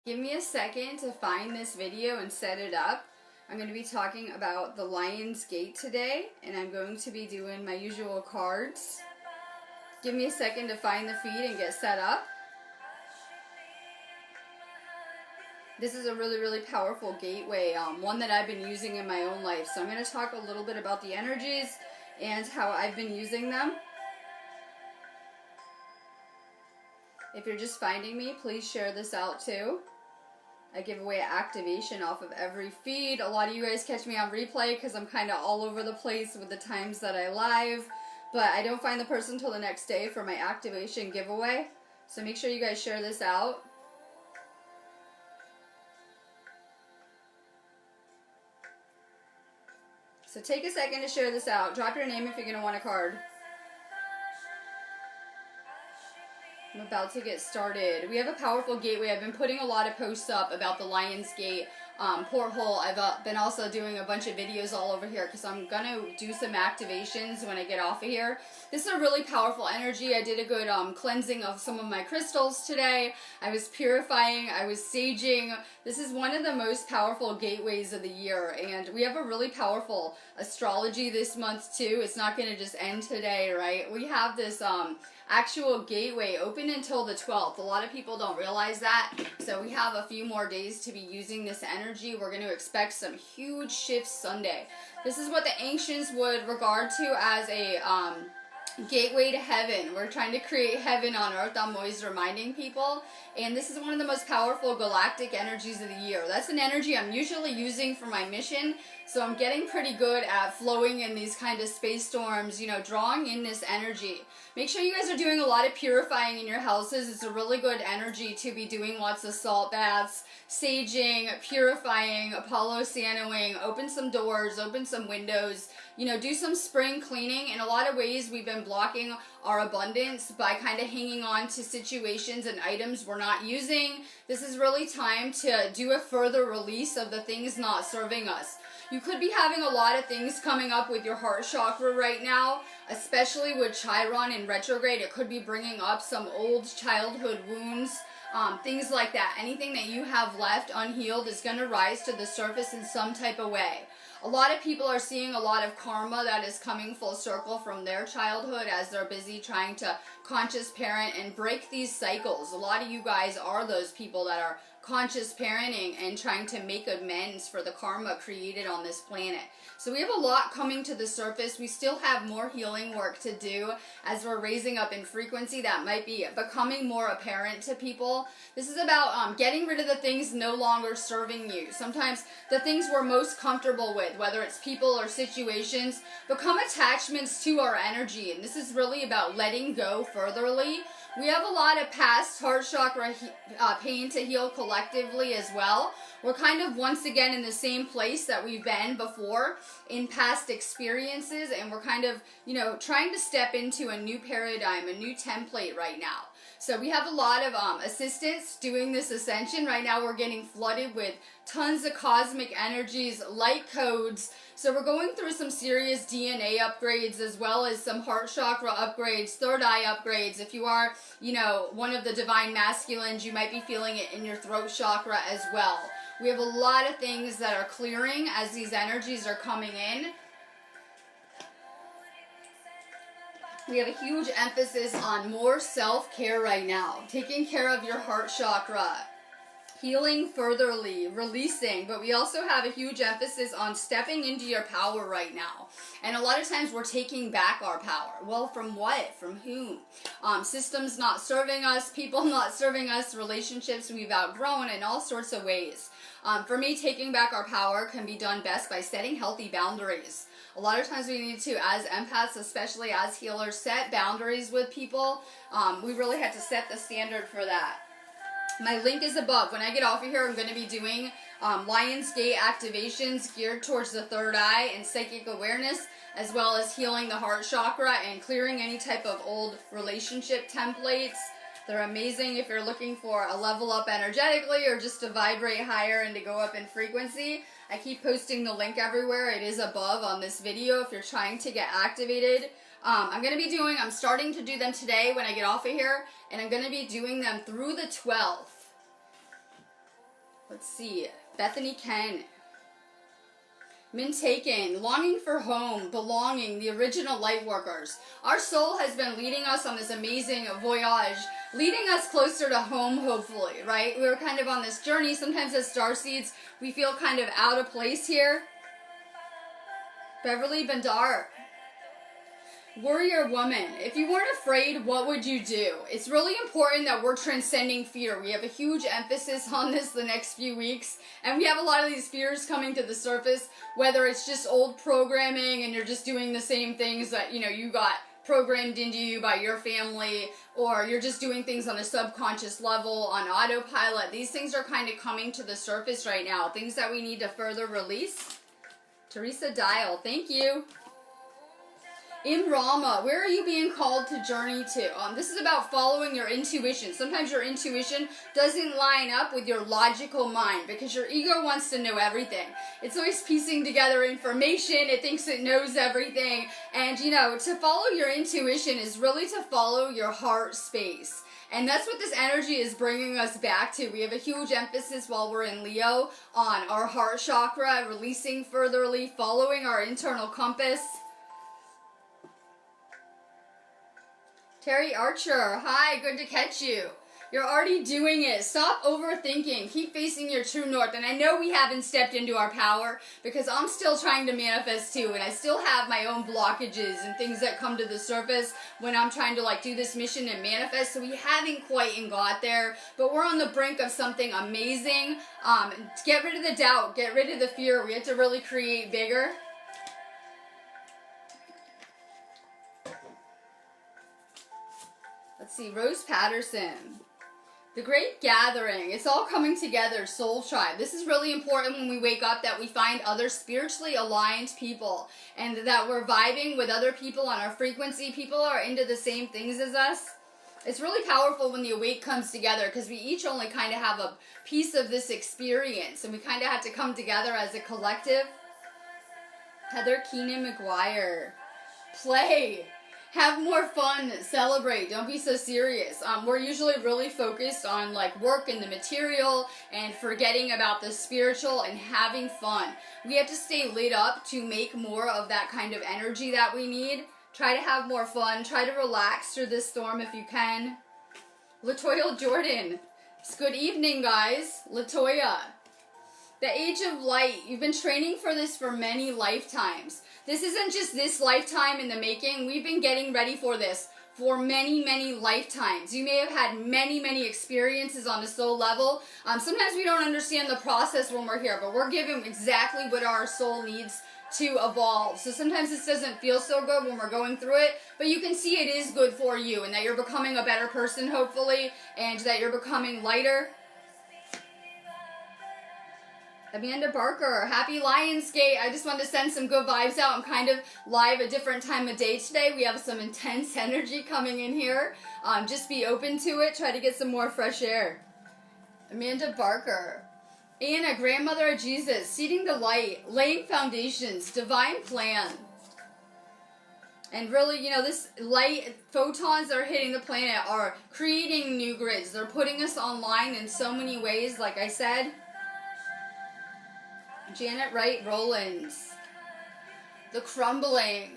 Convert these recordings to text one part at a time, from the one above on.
Give me a second to find this video and set it up. I'm going to be talking about the Lionsgate today, and I'm going to be doing my usual cards. Give me a second to find the feed and get set up. This is a really powerful gateway, one that I've been using in my own life. So I'm going to talk a little bit about the energies and how I've been using them. If you're just finding me, please share this out too. I give away activation off of every feed. A lot of you guys catch me on replay because I'm kind of all over the place with the times that I live. But I don't find the person until the next day for my activation giveaway. So make sure you guys share this out. So take a second to share this out. Drop your name if you're going to want a card. I'm about to get started. We have a powerful gateway. I've been putting a lot of posts up about the Lionsgate porthole. I've been also doing a bunch of videos all over here because I'm going to do some activations when I get off of here. This is a really powerful energy. I did a good cleansing of some of my crystals today. I was purifying. I was saging. This is one of the most powerful gateways of the year, and we have a really powerful astrology this month too. It's not going to just end today, right? We have this actual gateway open until the 12th. A lot of people don't realize that. So we have a few more days to be using this energy. We're going to expect some huge shifts Sunday. This is what the ancients would regard to as a gateway to heaven. We're trying to create heaven on earth. I'm always reminding people. And this is one of the most powerful galactic energies of the year. That's an energy I'm usually using for my mission. So I'm getting pretty good at flowing in these kind of space storms, you know, drawing in this energy. Make sure you guys are doing a lot of purifying in your houses. It's a really good energy to be doing lots of salt baths, saging, purifying, Apollo Sanoing, open some doors, open some windows, you know, do some spring cleaning. In a lot of ways, we've been blocking our abundance by kind of hanging on to situations and items we're not using. This is really time to do a further release of the things not serving us. You could be having a lot of things coming up with your heart chakra right now, especially with Chiron in retrograde. It could be bringing up some old childhood wounds, things like that. Anything that you have left unhealed is going to rise to the surface in some type of way. A lot of people are seeing a lot of karma that is coming full circle from their childhood as they're busy trying to conscious parent and break these cycles. A lot of you guys are those people that are conscious parenting and trying to make amends for the karma created on this planet. So we have a lot coming to the surface. We still have more healing work to do as we're raising up in frequency that might be becoming more apparent to people. This is about getting rid of the things no longer serving you. Sometimes the things we're most comfortable with, whether it's people or situations, become attachments to our energy. And this is really about letting go furtherly. We have a lot of past heart chakra pain to heal collectively as well. We're kind of once again in the same place that we've been before in past experiences, and we're kind of, you know, trying to step into a new paradigm, a new template right now. So we have a lot of assistants doing this ascension. Right now we're getting flooded with tons of cosmic energies, light codes. So we're going through some serious DNA upgrades as well as some heart chakra upgrades, third eye upgrades. If you are, you know, one of the divine masculines, you might be feeling it in your throat chakra as well. We have a lot of things that are clearing as these energies are coming in. We have a huge emphasis on more self-care right now. Taking care of your heart chakra, healing furtherly, releasing, but we also have a huge emphasis on stepping into your power right now. And a lot of times we're taking back our power. Well, from what? From whom? Systems not serving us, people not serving us, relationships we've outgrown in all sorts of ways. For me, taking back our power can be done best by setting healthy boundaries. A lot of times we need to, as empaths, especially as healers, set boundaries with people. We really had to set the standard for that. My link is above. When I get off of here, I'm going to be doing Lionsgate activations geared towards the third eye and psychic awareness, as well as healing the heart chakra and clearing any type of old relationship templates. They're amazing if you're looking for a level up energetically or just to vibrate higher and to go up in frequency. I keep posting the link everywhere. It is above on this video if you're trying to get activated. I'm starting to do them today when I get off of here, and I'm going to be doing them through the 12th. Let's see. Bethany Ken. Been taken, longing for home, belonging, the original light workers. Our soul has been leading us on this amazing voyage, leading us closer to home, hopefully, right? We're kind of on this journey. Sometimes as starseeds, we feel kind of out of place here. Beverly Bandar. Warrior woman, if you weren't afraid, what would you do? It's really important that we're transcending fear. We have a huge emphasis on this the next few weeks, and we have a lot of these fears coming to the surface, whether it's just old programming and you're just doing the same things that, you got programmed into you by your family, or you're just doing things on a subconscious level, on autopilot. These things are kind of coming to the surface right now, things that we need to further release. Teresa Dial, thank you. Imrama, where are you being called to journey to? This is about following your intuition. Sometimes your intuition doesn't line up with your logical mind because your ego wants to know everything. It's always piecing together information. It thinks it knows everything. And, to follow your intuition is really to follow your heart space. And that's what this energy is bringing us back to. We have a huge emphasis while we're in Leo on our heart chakra, releasing furtherly, following our internal compass. Terry Archer, hi, good to catch you. You're already doing it. Stop overthinking. Keep facing your true north. And I know we haven't stepped into our power because I'm still trying to manifest too. And I still have my own blockages and things that come to the surface when I'm trying to do this mission and manifest. So we haven't quite got there. But we're on the brink of something amazing. Get rid of the doubt. Get rid of the fear. We have to really create bigger. Let's see, Rose Patterson. The Great Gathering. It's all coming together, Soul Tribe. This is really important when we wake up, that we find other spiritually aligned people and that we're vibing with other people on our frequency. People are into the same things as us. It's really powerful when the awake comes together because we each only kind of have a piece of this experience and we kind of have to come together as a collective. Heather Keenan McGuire. Play. Have more fun, celebrate, don't be so serious. We're usually really focused on work and the material and forgetting about the spiritual and having fun. We have to stay lit up to make more of that kind of energy that we need. Try to have more fun, try to relax through this storm if you can. Latoya Jordan, it's good evening guys. Latoya, the Age of Light, you've been training for this for many lifetimes. This isn't just this lifetime in the making. We've been getting ready for this for many, many lifetimes. You may have had many, many experiences on a soul level. Sometimes we don't understand the process when we're here, but we're given exactly what our soul needs to evolve. So sometimes this doesn't feel so good when we're going through it, but you can see it is good for you and that you're becoming a better person, hopefully, and that you're becoming lighter. Amanda Barker, happy Lionsgate. I just wanted to send some good vibes out. I'm kind of live a different time of day today. We have some intense energy coming in here. Just be open to it. Try to get some more fresh air. Amanda Barker. Anna, grandmother of Jesus, seeding the light, laying foundations, divine plan. And really, this light photons that are hitting the planet are creating new grids. They're putting us online in so many ways, like I said. Janet Wright Rollins. The crumbling.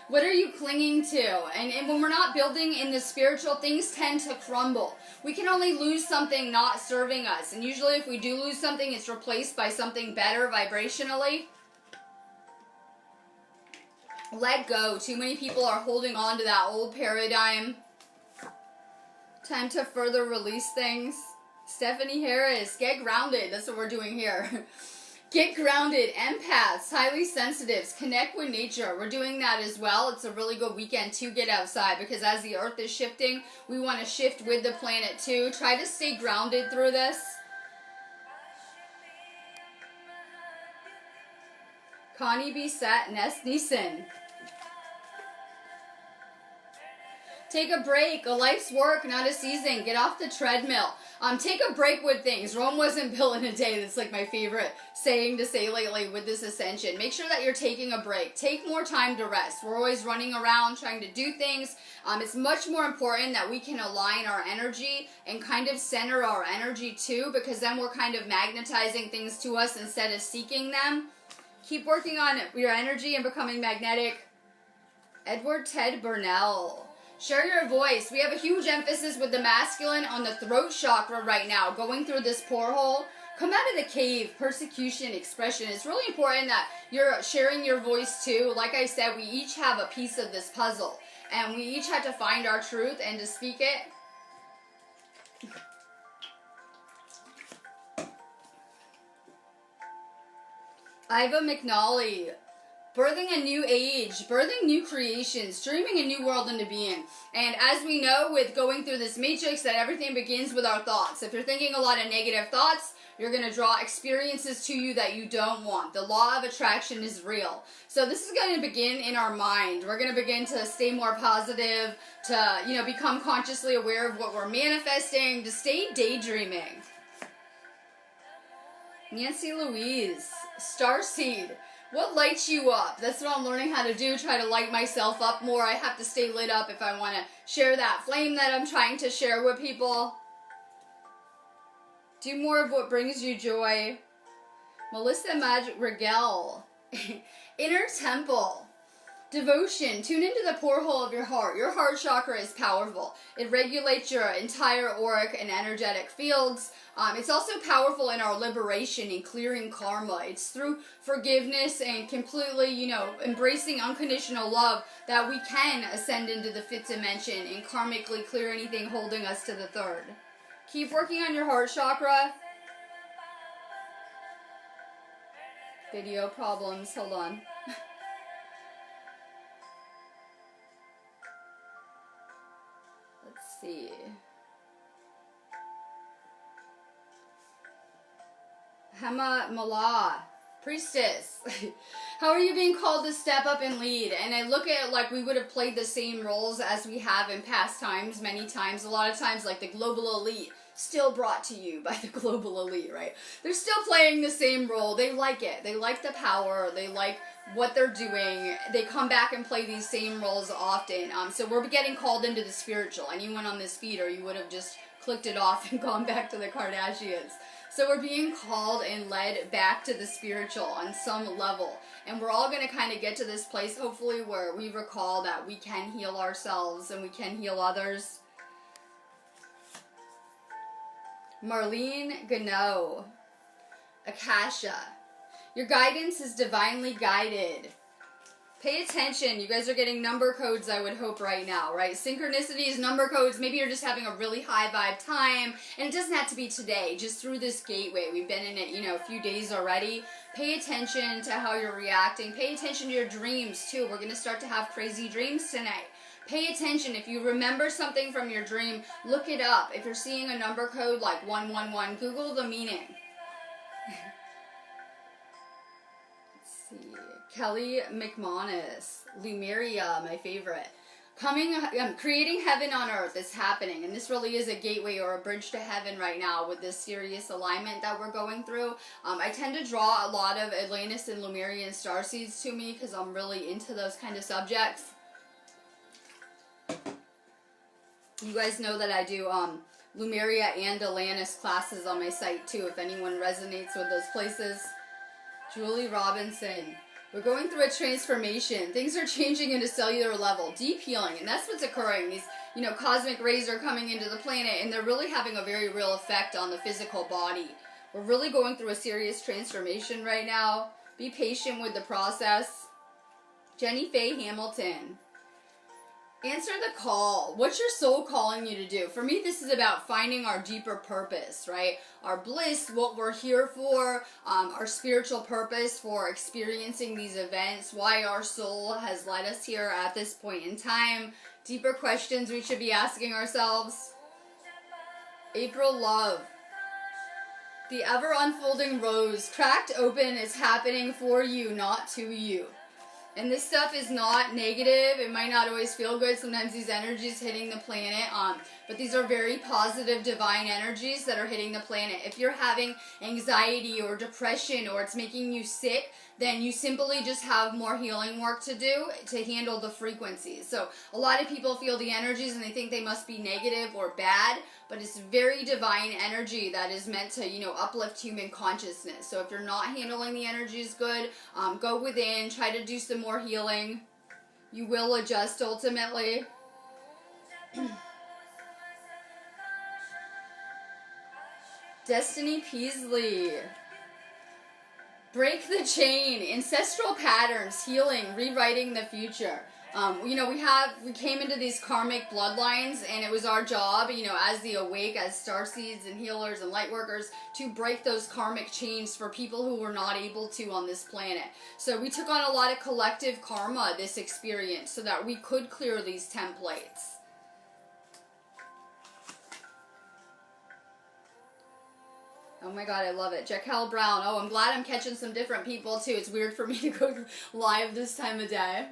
What are you clinging to? And when we're not building in the spiritual, things tend to crumble. We can only lose something not serving us. And usually if we do lose something, it's replaced by something better vibrationally. Let go. Too many people are holding on to that old paradigm. Time to further release things. Stephanie Harris, get grounded. That's what we're doing here. Get grounded, empaths, highly sensitives, connect with nature. We're doing that as well. It's a really good weekend to get outside because as the earth is shifting, we want to shift with the planet too. Try to stay grounded through this. Connie B. Ness Neeson. Take a break. A life's work, not a season. Get off the treadmill. Take a break with things. Rome wasn't built in a day. That's like my favorite saying to say lately with this ascension. Make sure that you're taking a break. Take more time to rest. We're always running around trying to do things. It's much more important that we can align our energy and kind of center our energy too, because then we're kind of magnetizing things to us instead of seeking them. Keep working on your energy and becoming magnetic. Edward Ted Burnell. Share your voice. We have a huge emphasis with the masculine on the throat chakra right now, going through this porthole. Come out of the cave, persecution, expression. It's really important that you're sharing your voice too. Like I said, we each have a piece of this puzzle, and we each have to find our truth and to speak it. Iva McNally. Birthing a new age, birthing new creations, dreaming a new world into being. And as we know with going through this matrix, that everything begins with our thoughts. If you're thinking a lot of negative thoughts, you're going to draw experiences to you that you don't want. The law of attraction is real. So this is going to begin in our mind. We're going to begin to stay more positive, to, become consciously aware of what we're manifesting, to stay daydreaming. Nancy Louise, Starseed. What lights you up? That's what I'm learning how to do, try to light myself up more. I have to stay lit up if I want to share that flame that I'm trying to share with people. Do more of what brings you joy. Melissa Magic Regel. Inner Temple. Devotion. Tune into the porthole of your heart. Your heart chakra is powerful. It regulates your entire auric and energetic fields. It's also powerful in our liberation and clearing karma. It's through forgiveness and completely, embracing unconditional love that we can ascend into the fifth dimension and karmically clear anything holding us to the third. Keep working on your heart chakra. Video problems. Hold on. Let's see. Hema Mala, priestess. How are you being called to step up and lead? And I look at it like we would have played the same roles as we have in past times, many times. A lot of times, like the global elite, still brought to you by the global elite, right? They're still playing the same role. They like it. They like the power. They like what they're doing. They come back and play these same roles often. So we're getting called into the spiritual. Anyone on this feed, or you would have just clicked it off and gone back to the Kardashians. So we're being called and led back to the spiritual on some level. And we're all going to kind of get to this place, hopefully, where we recall that we can heal ourselves and we can heal others. Marlene Gano. Akasha. Your guidance is divinely guided. Pay attention. You guys are getting number codes, I would hope, right now, right? Synchronicities, number codes. Maybe you're just having a really high vibe time. And it doesn't have to be today. Just through this gateway. We've been in it, a few days already. Pay attention to how you're reacting. Pay attention to your dreams, too. We're going to start to have crazy dreams tonight. Pay attention. If you remember something from your dream, look it up. If you're seeing a number code like 111, Google the meaning. Kelly McManus, Lemuria, my favorite. Creating heaven on earth is happening, and this really is a gateway or a bridge to heaven right now with this serious alignment that we're going through. I tend to draw a lot of Atlantis and Lemurian starseeds to me because I'm really into those kind of subjects. You guys know that I do Lemuria and Atlantis classes on my site too, if anyone resonates with those places. Julie Robinson. We're going through a transformation. Things are changing at a cellular level. Deep healing. And that's what's occurring. These, cosmic rays are coming into the planet, and they're really having a very real effect on the physical body. We're really going through a serious transformation right now. Be patient with the process. Jenny Faye Hamilton. Answer the call. What's your soul calling you to do? For me, this is about finding our deeper purpose, right? Our bliss, what we're here for, our spiritual purpose for experiencing these events, why our soul has led us here at this point in time. Deeper questions we should be asking ourselves. April Love. The ever unfolding rose, cracked open, is happening for you, not to you. And this stuff is not negative. It might not always feel good. Sometimes these energies hitting the planet, but these are very positive divine energies that are hitting the planet. If you're having anxiety or depression or it's making you sick, then you simply just have more healing work to do to handle the frequencies. So a lot of people feel the energies and they think they must be negative or bad, but it's very divine energy that is meant to, you know, uplift human consciousness. So if you're not handling the energies good, go within, try to do some more healing. You will adjust ultimately. Destiny Peasley. Break the chain, ancestral patterns, healing, rewriting the future. You know, we came into these karmic bloodlines, and it was our job, you know, as the awake, as starseeds and healers and light workers, to break those karmic chains for people who were not able to on this planet. So we took on a lot of collective karma this experience so that we could clear these templates. Oh my god, I love it. Jaquel Brown. Oh, I'm glad I'm catching some different people too. It's weird for me to go live this time of day.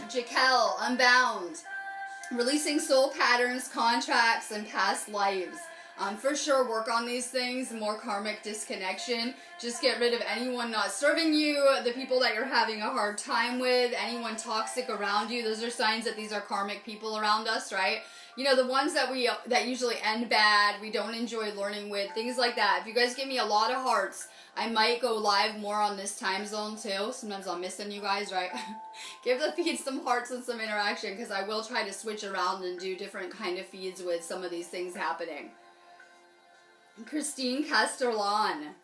Jaquel, Unbound. Releasing soul patterns, contracts, and past lives. For sure, work on these things. More karmic disconnection. Just get rid of anyone not serving you, the people that you're having a hard time with, anyone toxic around you. Those are signs that these are karmic people around us, right? You know, the ones that usually end bad, we don't enjoy learning with, things like that. If you guys give me a lot of hearts, I might go live more on this time zone too. Sometimes I'm missing you guys, right? Give the feed some hearts and some interaction, because I will try to switch around and do different kind of feeds with some of these things happening. Christine Castellan.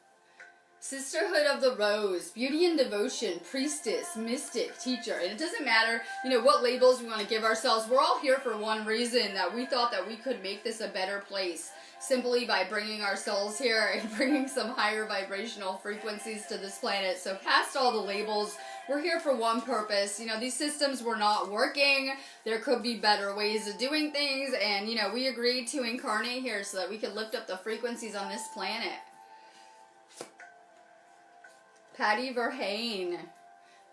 Sisterhood of the Rose, Beauty and Devotion, Priestess, Mystic, Teacher. And it doesn't matter, you know, what labels we want to give ourselves. We're all here for one reason, that we thought that we could make this a better place simply by bringing ourselves here and bringing some higher vibrational frequencies to this planet. So past all the labels, we're here for one purpose. You know, these systems were not working. There could be better ways of doing things. And, you know, we agreed to incarnate here so that we could lift up the frequencies on this planet. Patty Verhane,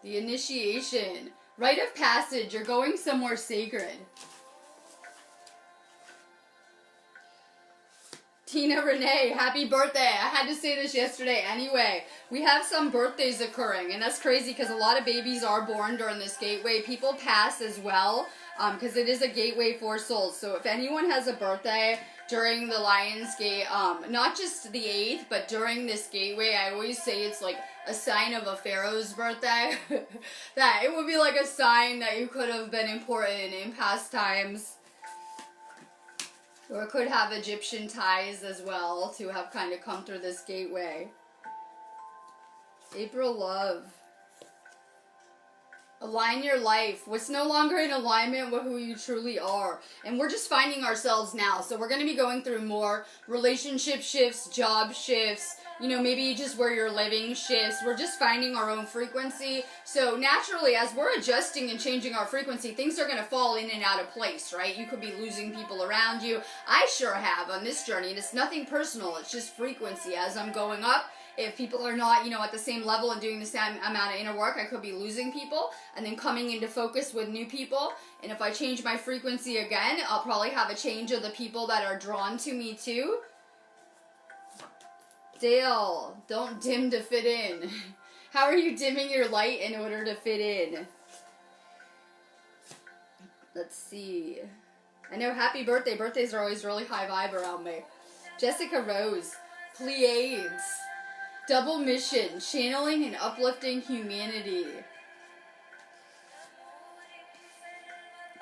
the initiation, rite of passage, you're going somewhere sacred. Tina Renee, happy birthday. I had to say this yesterday anyway. We have some birthdays occurring, and that's crazy because a lot of babies are born during this gateway. People pass as well, because it is a gateway for souls. So if anyone has a birthday during the Lionsgate, not just the 8th, but during this gateway, I always say it's like a sign of a pharaoh's birthday. That it would be like a sign that you could have been important in past times. Or it could have Egyptian ties as well to have kind of come through this gateway. April Love. Align your life. What's no longer in alignment with who you truly are. And we're just finding ourselves now. So we're going to be going through more relationship shifts, job shifts, you know, maybe just where you're living shifts. We're just finding our own frequency. So naturally, as we're adjusting and changing our frequency, things are going to fall in and out of place, right? You could be losing people around you. I sure have on this journey. And it's nothing personal. It's just frequency. As I'm going up, if people are not, you know, at the same level and doing the same amount of inner work, I could be losing people and then coming into focus with new people. And if I change my frequency again, I'll probably have a change of the people that are drawn to me too. Dale, don't dim to fit in. How are you dimming your light in order to fit in? Let's see. I know, happy birthday. Birthdays are always really high vibe around me. Jessica Rose, Pleiades. Double mission, channeling and uplifting humanity.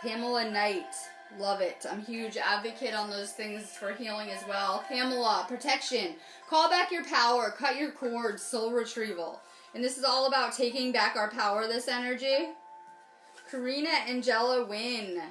Pamela Knight, love it. I'm a huge advocate on those things for healing as well. Pamela, protection. Call back your power, cut your cords, soul retrieval. And this is all about taking back our power, this energy. Karina Angela Wynn.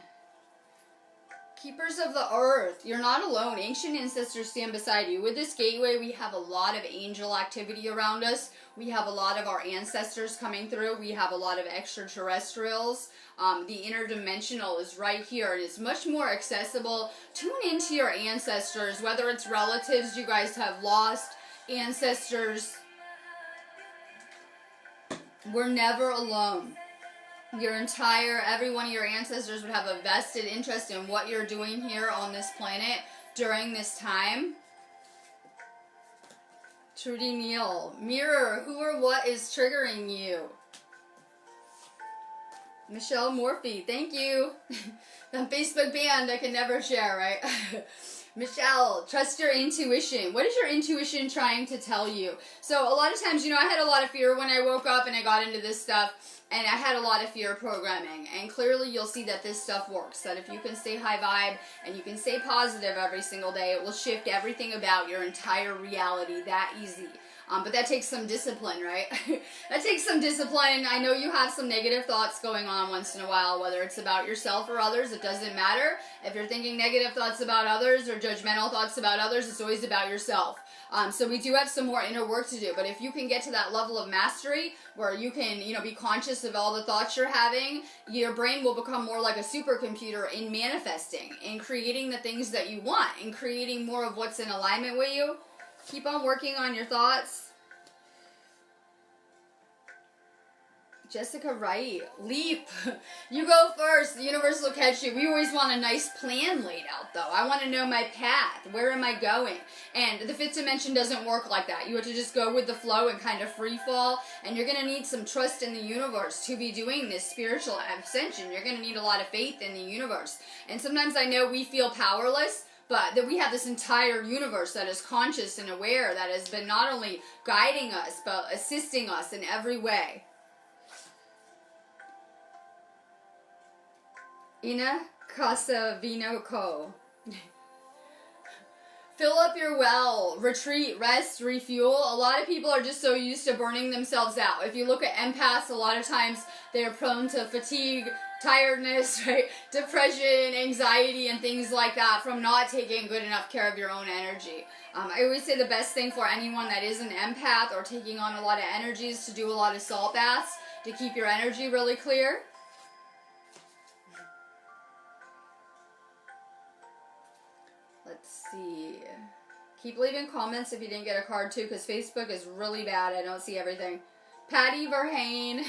Keepers of the earth, you're not alone. Ancient ancestors stand beside you. With this gateway, we have a lot of angel activity around us. We have a lot of our ancestors coming through. We have a lot of extraterrestrials. The interdimensional is right here, and it's much more accessible. Tune into your ancestors, whether it's relatives you guys have lost, ancestors. We're never alone. Every one of your ancestors would have a vested interest in what you're doing here on this planet during this time. Trudy Neal. Mirror, who or what is triggering you? Michelle Morphy, thank you. I'm Facebook banned, I can never share, right? Michelle, trust your intuition. What is your intuition trying to tell you? So a lot of times, I had a lot of fear when I woke up and I got into this stuff, and I had a lot of fear programming. And clearly you'll see that this stuff works, that if you can stay high vibe and you can stay positive every single day, it will shift everything about your entire reality that easy. But that takes some discipline, right? That takes some discipline. I know you have some negative thoughts going on once in a while, whether it's about yourself or others, it doesn't matter. If you're thinking negative thoughts about others or judgmental thoughts about others, it's always about yourself. So we do have some more inner work to do, but if you can get to that level of mastery where you can, be conscious of all the thoughts you're having, your brain will become more like a supercomputer in manifesting, in creating the things that you want, in creating more of what's in alignment with you. Keep on working on your thoughts. Jessica Wright, leap. You go first. The universe will catch you. We always want a nice plan laid out, though. I want to know my path. Where am I going? And the fifth dimension doesn't work like that. You have to just go with the flow and kind of free fall. And you're going to need some trust in the universe to be doing this spiritual ascension. You're going to need a lot of faith in the universe. And sometimes I know we feel powerless, but that we have this entire universe that is conscious and aware, that has been not only guiding us, but assisting us in every way. Ina Casavinoco. Fill up your well, retreat, rest, refuel. A lot of people are just so used to burning themselves out. If you look at empaths, a lot of times they're prone to fatigue, tiredness, right? Depression, anxiety, and things like that from not taking good enough care of your own energy. I always say the best thing for anyone that is an empath or taking on a lot of energies to do a lot of salt baths to keep your energy really clear. Let's see. Keep leaving comments if you didn't get a card too, because Facebook is really bad. I don't see everything. Patty Verhane.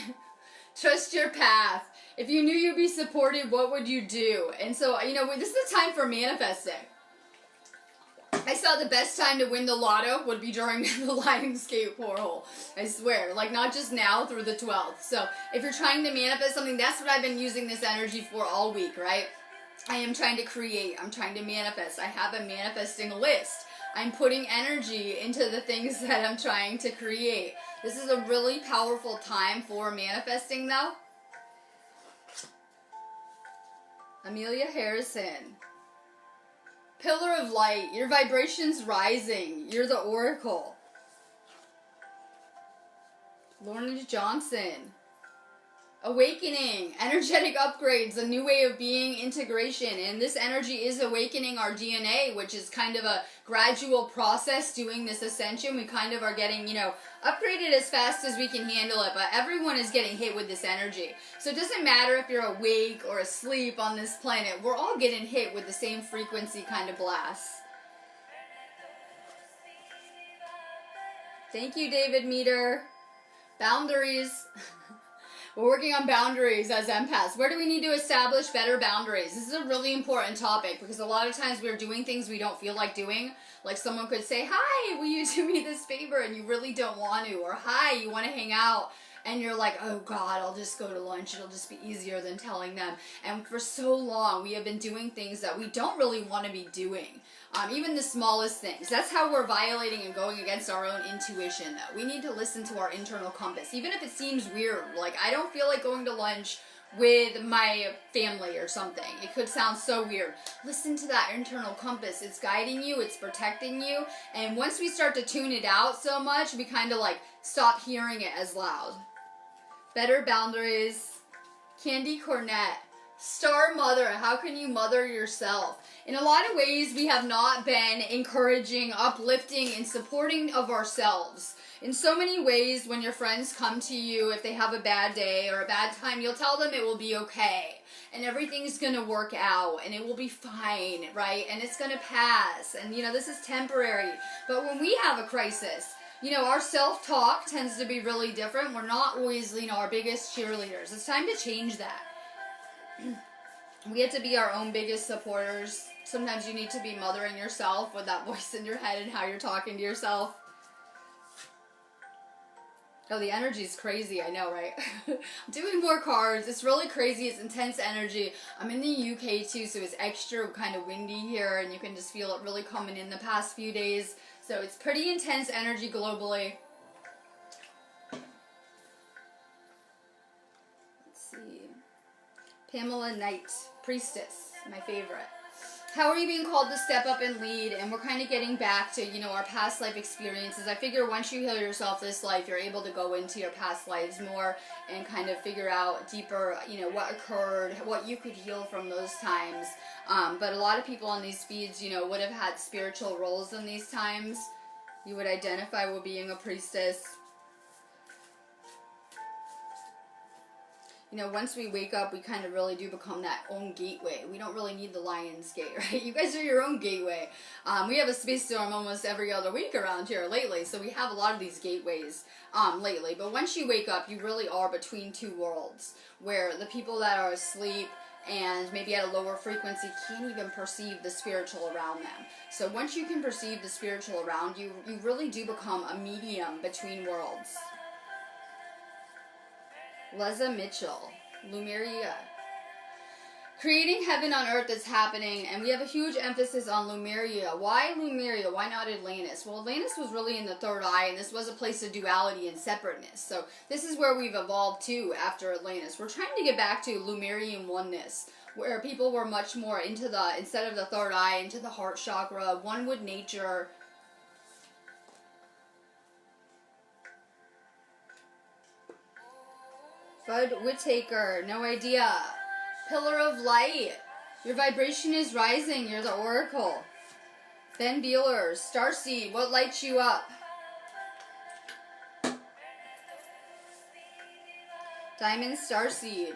Trust your path. If you knew you'd be supported, what would you do? And so, this is the time for manifesting. I saw the best time to win the lotto would be during the Lionsgate Portal. I swear. Like, not just now, through the 12th. So, if you're trying to manifest something, that's what I've been using this energy for all week, right? I am trying to create. I'm trying to manifest. I have a manifesting list. I'm putting energy into the things that I'm trying to create. This is a really powerful time for manifesting, though. Amelia Harrison. Pillar of light. Your vibration's rising. You're the oracle. Lorna Johnson. Awakening, energetic upgrades, a new way of being, integration, and this energy is awakening our DNA, which is kind of a gradual process doing this ascension. We kind of are getting, upgraded as fast as we can handle it, but everyone is getting hit with this energy. So it doesn't matter if you're awake or asleep on this planet, we're all getting hit with the same frequency kind of blasts. Thank you, David Meter. Boundaries. We're working on boundaries as empaths. Where do we need to establish better boundaries? This is a really important topic because a lot of times we're doing things we don't feel like doing. Like someone could say, hi, will you do me this favor? And you really don't want to. Or hi, you want to hang out. And you're like, oh God, I'll just go to lunch. It'll just be easier than telling them. And for so long, we have been doing things that we don't really want to be doing. Even the smallest things. That's how we're violating and going against our own intuition, though. We need to listen to our internal compass. Even if it seems weird, like I don't feel like going to lunch with my family or something. It could sound so weird. Listen to that internal compass. It's guiding you. It's protecting you. And once we start to tune it out so much, we kind of like stop hearing it as loud. Better boundaries. Candy Cornett. Star mother. How can you mother yourself? In a lot of ways, we have not been encouraging, uplifting, and supporting of ourselves. In so many ways, when your friends come to you, if they have a bad day or a bad time, you'll tell them it will be okay. And everything's going to work out. And it will be fine, right? And it's going to pass. And, this is temporary. But when we have a crisis, You know, our self-talk tends to be really different. We're not always, you know, our biggest cheerleaders. It's time to change that. We have to be our own biggest supporters. Sometimes you need to be mothering yourself with that voice in your head and how you're talking to yourself. Oh, the energy is crazy, I know, right? I'm doing more cards. It's really crazy. It's intense energy. I'm in the UK too, so it's extra kind of windy here, and you can just feel it really coming in the past few days. So it's pretty intense energy globally. Let's see. Pamela Knight, Priestess, my favorite. How are you being called to step up and lead? And we're kind of getting back to, you know, our past life experiences. I figure once you heal yourself this life, you're able to go into your past lives more and kind of figure out deeper, you know, what occurred, what you could heal from those times. But a lot of people on these feeds, you know, would have had spiritual roles in these times. You would identify with being a priestess. You know, once we wake up, we kind of really do become that own gateway. We don't really need the Lionsgate, right? You guys are your own gateway. We have a space storm almost every other week around here lately, so we have a lot of these gateways lately. But once you wake up, you really are between two worlds, where the people that are asleep and maybe at a lower frequency can't even perceive the spiritual around them. So once you can perceive the spiritual around you, you really do become a medium between worlds. Leza Mitchell, Lumeria. Creating heaven on earth is happening, and we have a huge emphasis on Lumeria. Why Lumeria? Why not Atlantis? Well, Atlantis was really in the third eye, and this was a place of duality and separateness. So this is where we've evolved to after Atlantis. We're trying to get back to Lumerian oneness, where people were much more into the, instead of the third eye, into the heart chakra, one with nature. Bud Whittaker, no idea. Pillar of Light, your vibration is rising, you're the Oracle. Ben Beeler, Starseed, what lights you up? Diamond Starseed.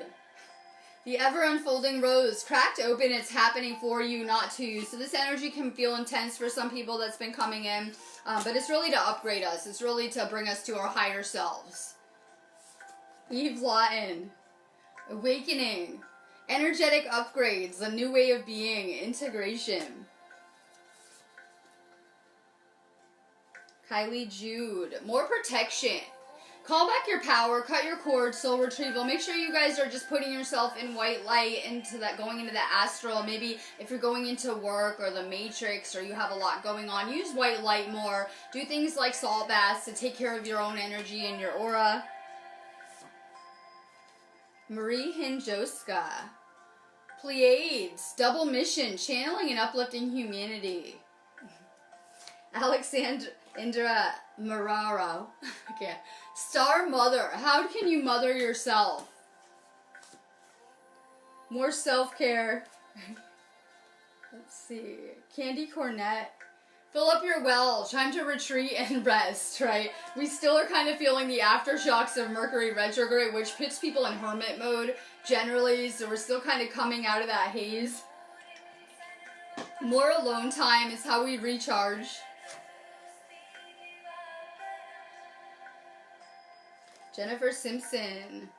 The ever-unfolding rose, cracked open, it's happening for you, not to you. So this energy can feel intense for some people that's been coming in, but it's really to upgrade us. It's really to bring us to our higher selves. Eve Lawton, awakening, energetic upgrades, a new way of being, integration. Kylie Jude, more protection. Call back your power, cut your cord, soul retrieval. Make sure you guys are just putting yourself in white light, into that, going into the astral. Maybe if you're going into work or the matrix or you have a lot going on, use white light more. Do things like salt baths to take care of your own energy and your aura. Marie Hinjoska, Pleiades, double mission, channeling and uplifting humanity. Alexandra Mararo, okay. Star Mother, how can you mother yourself? More self-care. Let's see, Candy Cornett. Fill up your well, time to retreat and rest, right? We still are kind of feeling the aftershocks of Mercury retrograde, which puts people in hermit mode generally, so we're still kind of coming out of that haze. More alone time is how we recharge. Jennifer Simpson.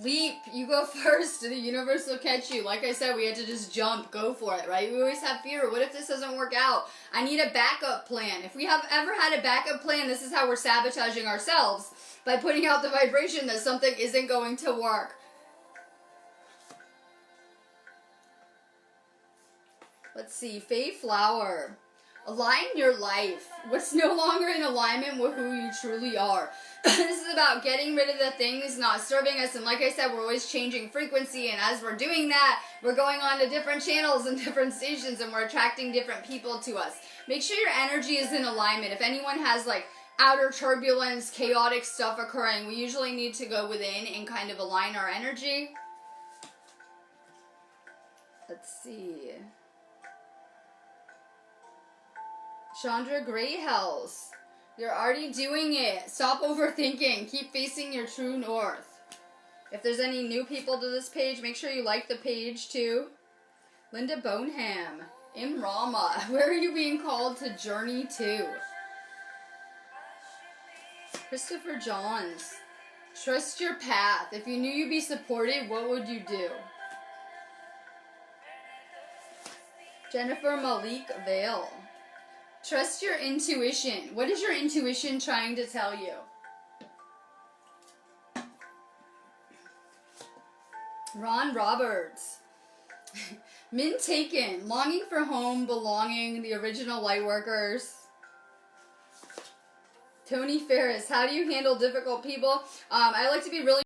Leap, you go first, the universe will catch you. Like I said, we had to just jump, go for it, right? We always have fear. What if this doesn't work out? I need a backup plan. If we have ever had a backup plan, this is how we're sabotaging ourselves, by putting out the vibration that something isn't going to work. Let's see, Faye Flower. Align your life. What's no longer in alignment with who you truly are. This is about getting rid of the things not serving us, and like I said, we're always changing frequency, and as we're doing that, we're going on to different channels and different stations, and we're attracting different people to us. Make sure your energy is in alignment. If anyone has like outer turbulence, chaotic stuff occurring, we usually need to go within and kind of align our energy. Let's see. Chandra Greyhouse. You're already doing it. Stop overthinking. Keep facing your true north. If there's any new people to this page, make sure you like the page too. Linda Boneham. Imrama. Where are you being called to journey to? Christopher Johns. Trust your path. If you knew you'd be supported, what would you do? Jennifer Malik Vale. Trust your intuition. What is your intuition trying to tell you? Ron Roberts. Min Taken. Longing for home, belonging, the original Lightworkers. Tony Ferris. How do you handle difficult people? I like to be really